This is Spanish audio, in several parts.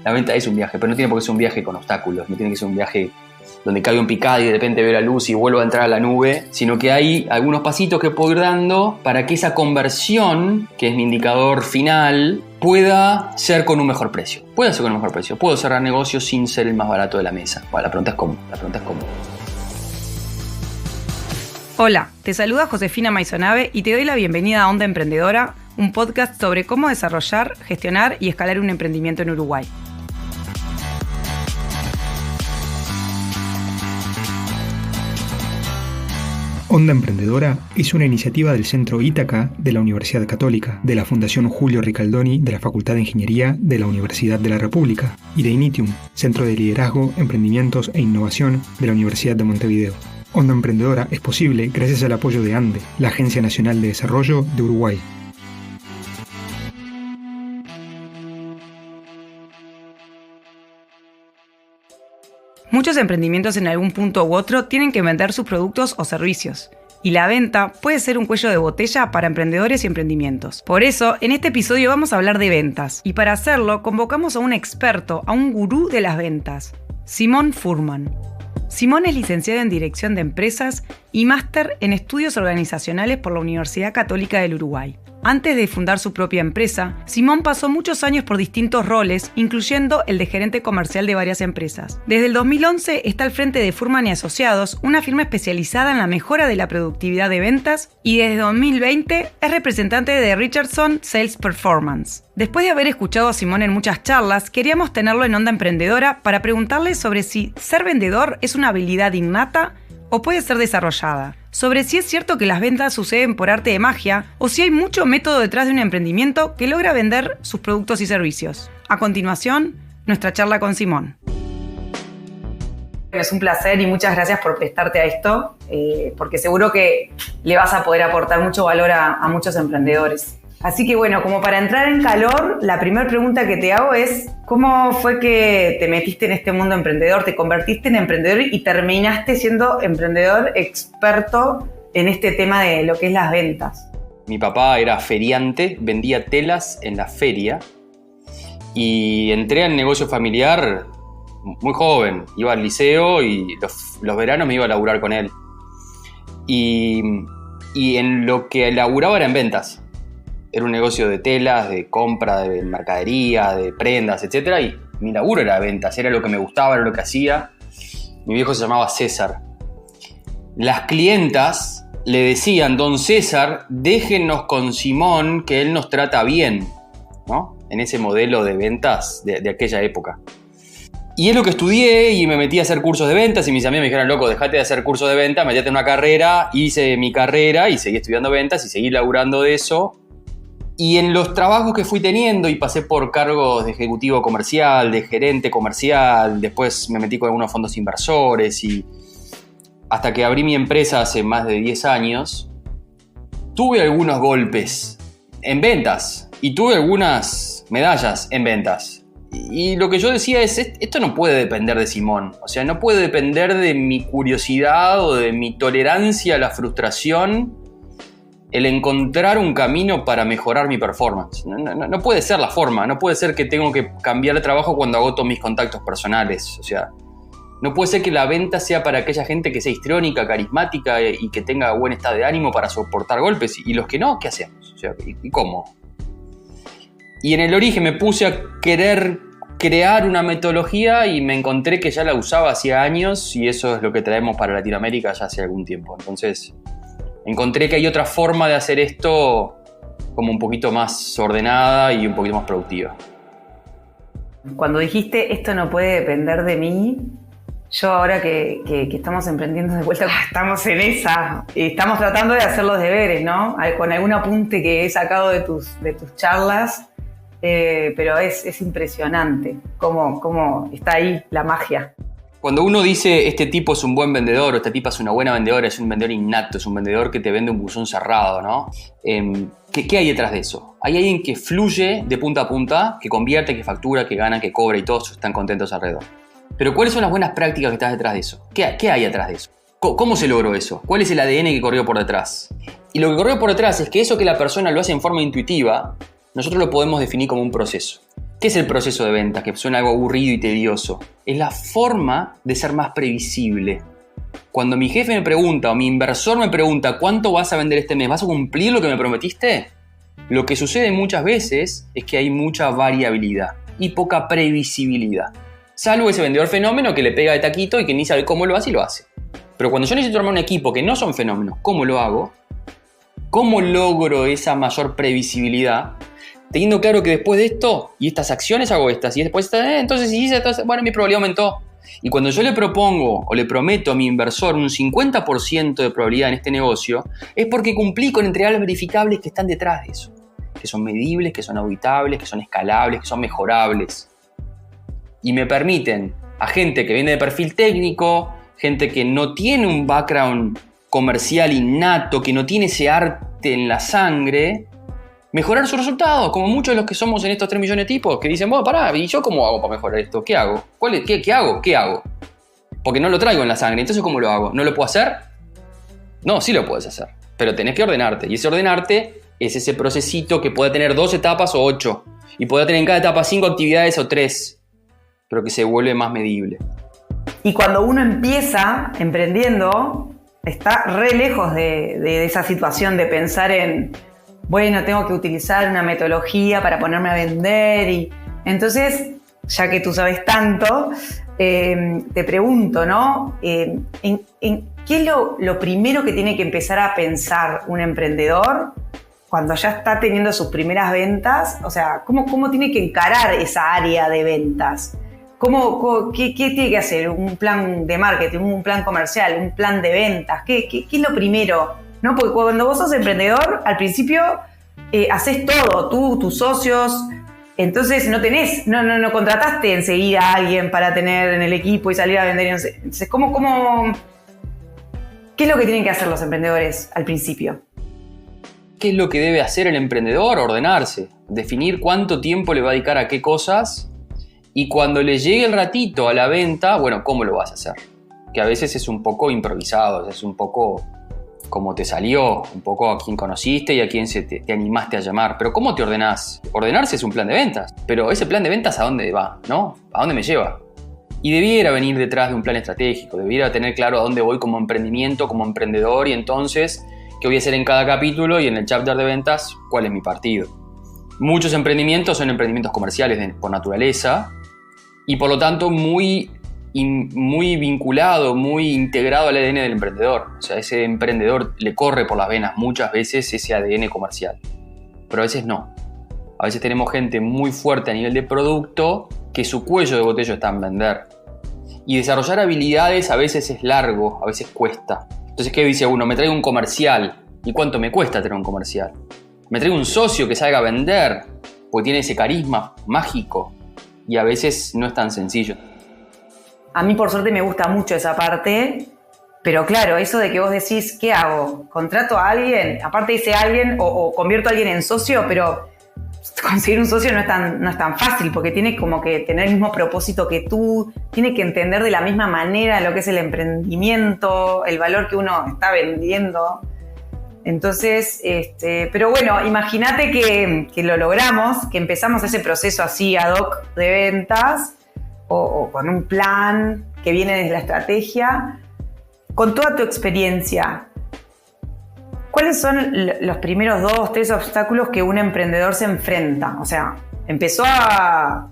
La venta es un viaje, pero no tiene por qué ser un viaje con obstáculos, no tiene que ser un viaje donde caigo en picada y de repente veo la luz y vuelvo a entrar a la nube, sino que hay algunos pasitos que puedo ir dando para que esa conversión, que es mi indicador final, pueda ser con un mejor precio. Puede ser con un mejor precio. Puedo cerrar negocios sin ser el más barato de la mesa. Bueno, la pregunta es cómo. Hola, te saluda Josefina Maisonave y te doy la bienvenida a Onda Emprendedora, un podcast sobre cómo desarrollar, gestionar y escalar un emprendimiento en Uruguay. Onda Emprendedora es una iniciativa del Centro Ítaca de la Universidad Católica, de la Fundación Julio Ricaldoni de la Facultad de Ingeniería de la Universidad de la República y de Initium, Centro de Liderazgo, Emprendimientos e Innovación de la Universidad de Montevideo. Onda Emprendedora es posible gracias al apoyo de ANDE, la Agencia Nacional de Desarrollo de Uruguay. Muchos emprendimientos en algún punto u otro tienen que vender sus productos o servicios. Y la venta puede ser un cuello de botella para emprendedores y emprendimientos. Por eso, en este episodio vamos a hablar de ventas. Y para hacerlo, convocamos a un experto, a un gurú de las ventas, Simón Furman. Simón es licenciado en Dirección de Empresas y máster en Estudios Organizacionales por la Universidad Católica del Uruguay. Antes de fundar su propia empresa, Simón pasó muchos años por distintos roles, incluyendo el de gerente comercial de varias empresas. Desde el 2011 está al frente de Furman y Asociados, una firma especializada en la mejora de la productividad de ventas, y desde 2020 es representante de Richardson Sales Performance. Después de haber escuchado a Simón en muchas charlas, queríamos tenerlo en Onda Emprendedora para preguntarle sobre si ser vendedor es una habilidad innata o puede ser desarrollada, sobre si es cierto que las ventas suceden por arte de magia o si hay mucho método detrás de un emprendimiento que logra vender sus productos y servicios. A continuación, nuestra charla con Simón. Es un placer y muchas gracias por prestarte a esto, porque seguro que le vas a poder aportar mucho valor a muchos emprendedores. Así que bueno, como para entrar en calor, la primera pregunta que te hago es ¿cómo fue que te metiste en este mundo emprendedor? ¿Te convertiste en emprendedor y terminaste siendo emprendedor experto en este tema de lo que es las ventas? Mi papá era feriante, vendía telas en la feria y entré al negocio familiar muy joven. Iba al liceo y los veranos me iba a laburar con él. Y en lo que laburaba era en ventas. Era un negocio de telas, de compra, de mercadería, de prendas, etc. Y mi laburo era de ventas, era lo que me gustaba, era lo que hacía. Mi viejo se llamaba César. Las clientas le decían, don César, déjenos con Simón que él nos trata bien, ¿no? En ese modelo de ventas de aquella época. Y es lo que estudié y me metí a hacer cursos de ventas y mis amigos me dijeron, loco, dejate de hacer cursos de ventas, metete en una carrera. Hice mi carrera y seguí estudiando ventas y seguí laburando de eso. Y en los trabajos que fui teniendo y pasé por cargos de ejecutivo comercial, de gerente comercial, después me metí con algunos fondos inversores y hasta que abrí mi empresa hace más de 10 años, tuve algunos golpes en ventas y tuve algunas medallas en ventas. Y lo que yo decía es, esto no puede depender de Simón, o sea, no puede depender de mi curiosidad o de mi tolerancia a la frustración el encontrar un camino para mejorar mi performance. No puede ser la forma, no puede ser que tengo que cambiar de trabajo cuando agoto mis contactos personales. O sea, no puede ser que la venta sea para aquella gente que sea histriónica, carismática y que tenga buen estado de ánimo para soportar golpes. Y los que no, ¿qué hacemos? O sea, ¿y cómo? Y en el origen me puse a querer crear una metodología y me encontré que ya la usaba hacía años y eso es lo que traemos para Latinoamérica ya hace algún tiempo. Entonces encontré que hay otra forma de hacer esto como un poquito más ordenada y un poquito más productiva. Cuando dijiste esto no puede depender de mí, yo ahora que estamos emprendiendo de vuelta, estamos en esa, estamos tratando de hacer los deberes, ¿no? Con algún apunte que he sacado de tus charlas, pero es impresionante cómo está ahí la magia. Cuando uno dice este tipo es un buen vendedor o esta tipa es una buena vendedora, es un vendedor innato, es un vendedor que te vende un buzón cerrado, ¿no? ¿Qué hay detrás de eso? Hay alguien que fluye de punta a punta, que convierte, que factura, que gana, que cobra y todos están contentos alrededor. Pero ¿cuáles son las buenas prácticas que están detrás de eso? ¿Qué hay detrás de eso? ¿Cómo se logró eso? ¿Cuál es el ADN que corrió por detrás? Y lo que corrió por detrás es que eso que la persona lo hace en forma intuitiva, nosotros lo podemos definir como un proceso. ¿Qué es el proceso de ventas? Que suena algo aburrido y tedioso. Es la forma de ser más previsible. Cuando mi jefe me pregunta o mi inversor me pregunta ¿cuánto vas a vender este mes? ¿Vas a cumplir lo que me prometiste? Lo que sucede muchas veces es que hay mucha variabilidad y poca previsibilidad. Salvo ese vendedor fenómeno que le pega de taquito y que ni sabe cómo lo hace y lo hace. Pero cuando yo necesito armar un equipo que no son fenómenos, ¿cómo lo hago? ¿Cómo logro esa mayor previsibilidad? Teniendo claro que después de esto y estas acciones hago estas y después entonces si hice estas, bueno, mi probabilidad aumentó. Y cuando yo le propongo o le prometo a mi inversor un 50% de probabilidad en este negocio, es porque cumplí con entregables verificables que están detrás de eso. Que son medibles, que son auditables, que son escalables, que son mejorables. Y me permiten a gente que viene de perfil técnico, gente que no tiene un background comercial innato, que no tiene ese arte en la sangre, mejorar sus resultados, como muchos de los que somos en estos 3 millones de tipos, que dicen, bueno, pará, ¿y yo cómo hago para mejorar esto? ¿Qué hago? ¿Qué hago? ¿Qué hago? Porque no lo traigo en la sangre, entonces ¿cómo lo hago? ¿No lo puedo hacer? No, sí lo puedes hacer, pero tenés que ordenarte, y ese ordenarte es ese procesito que puede tener 2 etapas o 8, y puede tener en cada etapa 5 actividades o 3, pero que se vuelve más medible. Y cuando uno empieza emprendiendo, está re lejos de esa situación de pensar en, bueno, tengo que utilizar una metodología para ponerme a vender. Y entonces, ya que tú sabes tanto, te pregunto, ¿no? ¿En qué es lo primero que tiene que empezar a pensar un emprendedor cuando ya está teniendo sus primeras ventas? O sea, ¿cómo tiene que encarar esa área de ventas? ¿Qué tiene que hacer? ¿Un plan de marketing, un plan comercial, un plan de ventas? ¿Qué es lo primero? ¿No? Porque cuando vos sos emprendedor, al principio haces todo, tú, tus socios, entonces no contrataste enseguida a alguien para tener en el equipo y salir a vender. Entonces, ¿qué es lo que tienen que hacer los emprendedores al principio? ¿Qué es lo que debe hacer el emprendedor? Ordenarse, definir cuánto tiempo le va a dedicar a qué cosas. Y cuando le llegue el ratito a la venta, bueno, ¿cómo lo vas a hacer? Que a veces es un poco improvisado, es un poco como te salió, un poco a quién conociste y a quién te animaste a llamar. Pero ¿cómo te ordenás? Ordenarse es un plan de ventas, pero ese plan de ventas ¿a dónde va? ¿No? ¿A dónde me lleva? Y debiera venir detrás de un plan estratégico, debiera tener claro a dónde voy como emprendimiento, como emprendedor y entonces qué voy a hacer en cada capítulo y en el chapter de ventas, cuál es mi partido. Muchos emprendimientos son emprendimientos comerciales por naturaleza, y por lo tanto muy vinculado, muy integrado al ADN del emprendedor. O sea, ese emprendedor le corre por las venas muchas veces ese ADN comercial, pero a veces no. A veces tenemos gente muy fuerte a nivel de producto que su cuello de botella está en vender. Y desarrollar habilidades a veces es largo, a veces cuesta. Entonces, ¿qué dice uno? Me traigo un comercial. ¿Y cuánto me cuesta tener un comercial? Me traigo un socio que salga a vender, porque tiene ese carisma mágico. Y a veces no es tan sencillo. A mí por suerte me gusta mucho esa parte, pero claro, eso de que vos decís, ¿qué hago? ¿Contrato a alguien? Aparte dice alguien, o convierto a alguien en socio, pero conseguir un socio no es tan fácil, porque tiene como que tener el mismo propósito que tú, tiene que entender de la misma manera lo que es el emprendimiento, el valor que uno está vendiendo. Entonces, pero bueno, imagínate que lo logramos, que empezamos ese proceso así ad hoc de ventas o con un plan que viene desde la estrategia. Con toda tu experiencia, ¿cuáles son los primeros 2, 3 obstáculos que un emprendedor se enfrenta? O sea, empezó a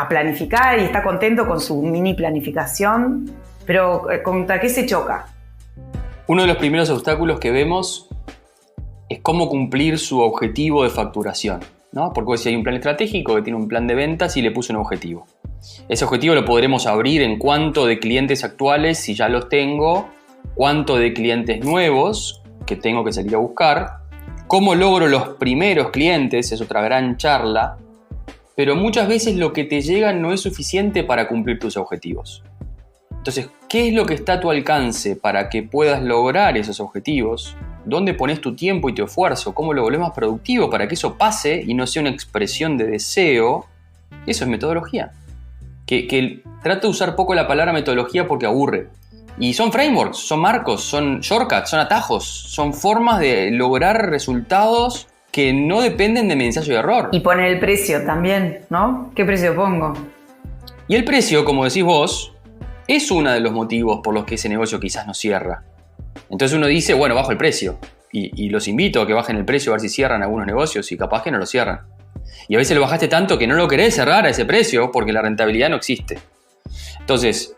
planificar y está contento con su mini planificación, pero ¿contra qué se choca? Uno de los primeros obstáculos que vemos es cómo cumplir su objetivo de facturación, ¿no? Porque si hay un plan estratégico que tiene un plan de ventas y le puso un objetivo. Ese objetivo lo podremos abrir en cuánto de clientes actuales, si ya los tengo, cuánto de clientes nuevos que tengo que salir a buscar, cómo logro los primeros clientes, es otra gran charla, pero muchas veces lo que te llega no es suficiente para cumplir tus objetivos. Entonces, ¿qué es lo que está a tu alcance para que puedas lograr esos objetivos? ¿Dónde pones tu tiempo y tu esfuerzo? ¿Cómo lo volvés más productivo para que eso pase y no sea una expresión de deseo? Eso es metodología. Que trato de usar poco la palabra metodología porque aburre. Y son frameworks, son marcos, son shortcuts, son atajos, son formas de lograr resultados que no dependen de mi ensayo y error. Y poner el precio también, ¿no? ¿Qué precio pongo? Y el precio, como decís vos, es uno de los motivos por los que ese negocio quizás no cierra. Entonces uno dice, bueno, bajo el precio. Y los invito a que bajen el precio a ver si cierran algunos negocios y capaz que no lo cierran. Y a veces lo bajaste tanto que no lo querés cerrar a ese precio porque la rentabilidad no existe. Entonces,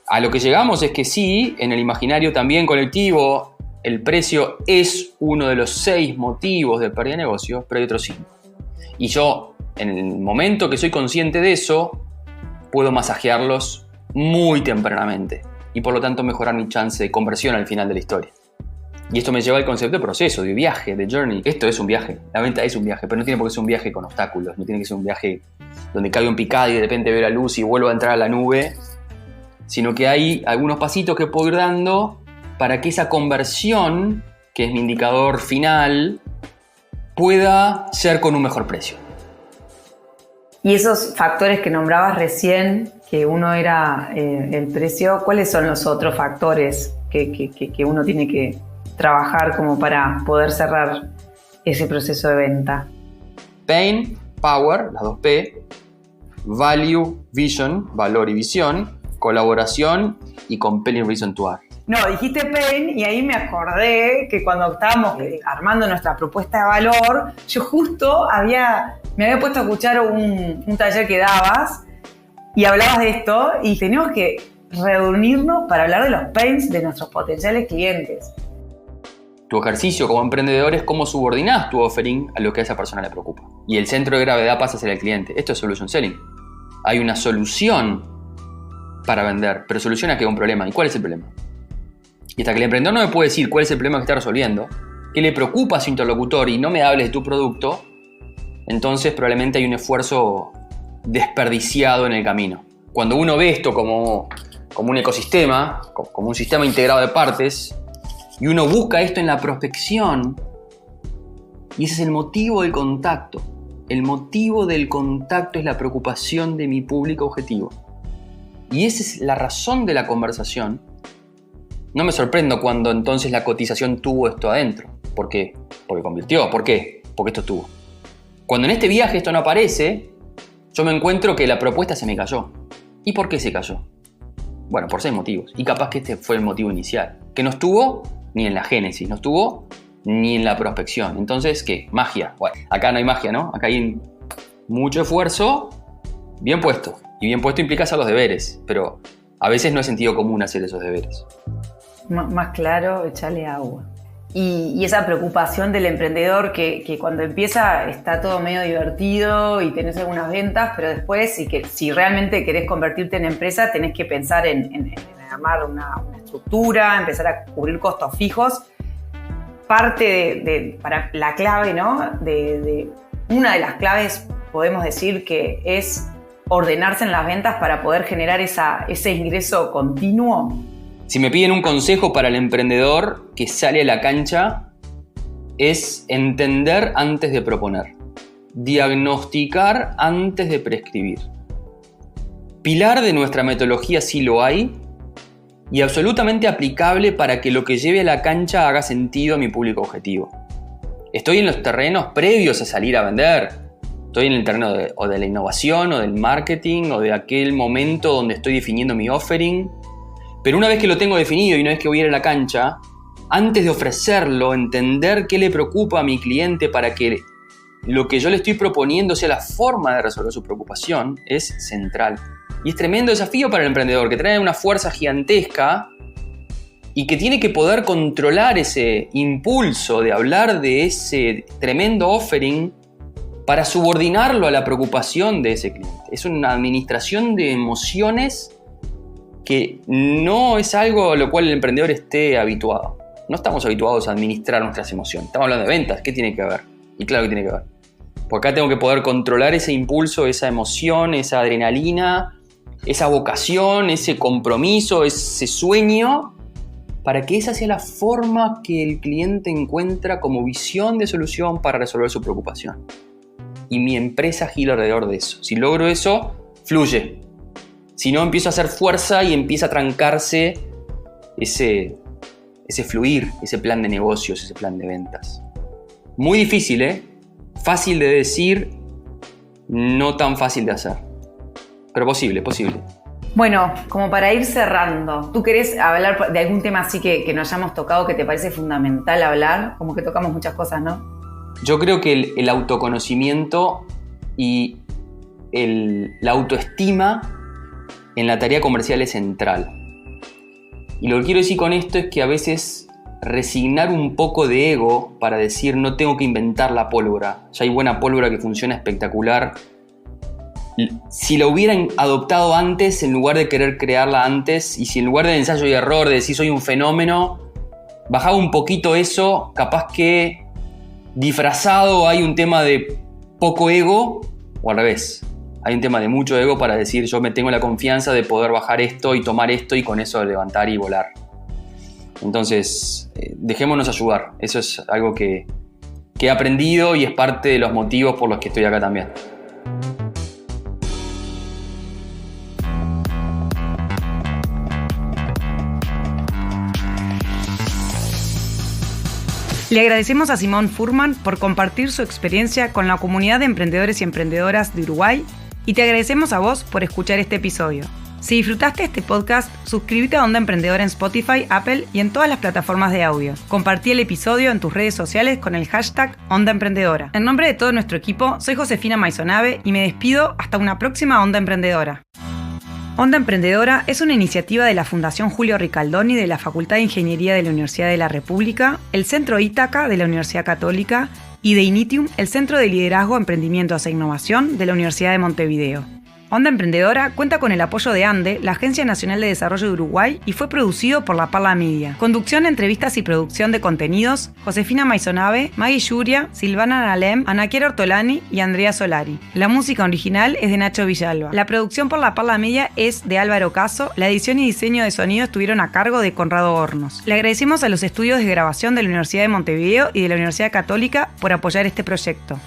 a lo que llegamos es que sí, en el imaginario también colectivo, el precio es uno de los 6 motivos de pérdida de negocio, pero hay otros 5. Y yo, en el momento que soy consciente de eso, puedo masajearlos muy tempranamente y por lo tanto mejorar mi chance de conversión al final de la historia. Y esto me lleva al concepto de proceso, de viaje, de journey. Esto es un viaje, la venta es un viaje, pero no tiene por qué ser un viaje con obstáculos, no tiene que ser un viaje donde caigo en picada y de repente veo la luz y vuelvo a entrar a la nube, sino que hay algunos pasitos que puedo ir dando para que esa conversión, que es mi indicador final, pueda ser con un mejor precio. Y esos factores que nombrabas recién, que uno era el precio, ¿cuáles son los otros factores que uno tiene que trabajar como para poder cerrar ese proceso de venta? Pain, Power, las 2 P, Value, Vision, valor y visión, colaboración y Compelling Reason to Act. No, dijiste Pain y ahí me acordé que cuando estábamos armando nuestra propuesta de valor, yo justo me había puesto a escuchar un taller que dabas y hablabas de esto y teníamos que reunirnos para hablar de los pains de nuestros potenciales clientes. Tu ejercicio como emprendedor es cómo subordinás tu offering a lo que a esa persona le preocupa. Y el centro de gravedad pasa a ser el cliente. Esto es solution selling. Hay una solución para vender, pero soluciona que un problema. ¿Y cuál es el problema? Y hasta que el emprendedor no me puede decir cuál es el problema que está resolviendo, qué le preocupa a su interlocutor y no me hables de tu producto, entonces probablemente hay un esfuerzo desperdiciado en el camino. Cuando uno ve esto como un ecosistema, como un sistema integrado de partes, y uno busca esto en la prospección, y ese es el motivo del contacto. El motivo del contacto es la preocupación de mi público objetivo. Y esa es la razón de la conversación. No me sorprendo cuando entonces la cotización tuvo esto adentro. ¿Por qué? Porque convirtió. ¿Por qué? Porque esto estuvo. Cuando en este viaje esto no aparece, yo me encuentro que la propuesta se me cayó. ¿Y por qué se cayó? Bueno, por 6 motivos. Y capaz que este fue el motivo inicial. Que no estuvo ni en la génesis, no estuvo ni en la prospección. Entonces, ¿qué? Magia. Bueno, acá no hay magia, ¿no? Acá hay mucho esfuerzo bien puesto. Y bien puesto implica hacer los deberes. Pero a veces no es sentido común hacer esos deberes. Más claro, echarle agua. Y esa preocupación del emprendedor que cuando empieza está todo medio divertido y tenés algunas ventas, pero después si realmente querés convertirte en empresa tenés que pensar en armar una estructura, empezar a cubrir costos fijos. Parte para la clave, ¿no? Una de las claves podemos decir que es ordenarse en las ventas para poder generar ese ingreso continuo. Si me piden un consejo para el emprendedor que sale a la cancha, es entender antes de proponer, diagnosticar antes de prescribir. Pilar de nuestra metodología sí lo hay y absolutamente aplicable para que lo que lleve a la cancha haga sentido a mi público objetivo. Estoy en los terrenos previos a salir a vender. Estoy en el terreno de la innovación o del marketing o de aquel momento donde estoy definiendo mi offering. Pero una vez que lo tengo definido y una vez que voy a ir a la cancha, antes de ofrecerlo, entender qué le preocupa a mi cliente para que lo que yo le estoy proponiendo sea la forma de resolver su preocupación, es central. Y es tremendo desafío para el emprendedor, que trae una fuerza gigantesca y que tiene que poder controlar ese impulso de hablar de ese tremendo offering para subordinarlo a la preocupación de ese cliente. Es una administración de emociones que no es algo a lo cual el emprendedor esté habituado. No estamos habituados a administrar nuestras emociones. Estamos hablando de ventas. ¿Qué tiene que ver? Y claro que tiene que ver. Porque acá tengo que poder controlar ese impulso, esa emoción, esa adrenalina, esa vocación, ese compromiso, ese sueño, para que esa sea la forma que el cliente encuentra como visión de solución para resolver su preocupación. Y mi empresa gira alrededor de eso. Si logro eso, fluye. Si no, empiezo a hacer fuerza y empieza a trancarse ese fluir, ese plan de negocios, ese plan de ventas. Muy difícil, Fácil de decir, no tan fácil de hacer. Pero posible. Bueno, como para ir cerrando, ¿tú querés hablar de algún tema así que nos hayamos tocado que te parece fundamental hablar? Como que tocamos muchas cosas, ¿no? Yo creo que el autoconocimiento y la autoestima en la tarea comercial es central. Y lo que quiero decir con esto es que a veces resignar un poco de ego para decir no tengo que inventar la pólvora, ya hay buena pólvora que funciona espectacular. Si la hubieran adoptado antes en lugar de querer crearla antes, y si en lugar de ensayo y error, de decir soy un fenómeno, bajaba un poquito eso, capaz que disfrazado hay un tema de poco ego, o al revés, hay un tema de mucho ego para decir yo me tengo la confianza de poder bajar esto y tomar esto y con eso levantar y volar. Entonces, dejémonos ayudar, eso es algo que he aprendido y es parte de los motivos por los que estoy acá también. Le agradecemos a Simón Furman por compartir su experiencia con la comunidad de emprendedores y emprendedoras de Uruguay y te agradecemos a vos por escuchar este episodio. Si disfrutaste este podcast, suscríbete a Onda Emprendedora en Spotify, Apple y en todas las plataformas de audio. Compartí el episodio en tus redes sociales con el hashtag Onda Emprendedora. En nombre de todo nuestro equipo, soy Josefina Maisonave y me despido hasta una próxima Onda Emprendedora. Onda Emprendedora es una iniciativa de la Fundación Julio Ricaldoni de la Facultad de Ingeniería de la Universidad de la República, el Centro Ítaca de la Universidad Católica y de Initium, el Centro de Liderazgo, Emprendimientos e Innovación de la Universidad de Montevideo. Onda Emprendedora cuenta con el apoyo de ANDE, la Agencia Nacional de Desarrollo de Uruguay, y fue producido por La Parla Media. Conducción, entrevistas y producción de contenidos, Josefina Maisonave, Maggie Yuria, Silvana Nalem, Anaquiera Ortolani y Andrea Solari. La música original es de Nacho Villalba. La producción por La Parla Media es de Álvaro Caso. La edición y diseño de sonido estuvieron a cargo de Conrado Hornos. Le agradecemos a los estudios de grabación de la Universidad de Montevideo y de la Universidad Católica por apoyar este proyecto.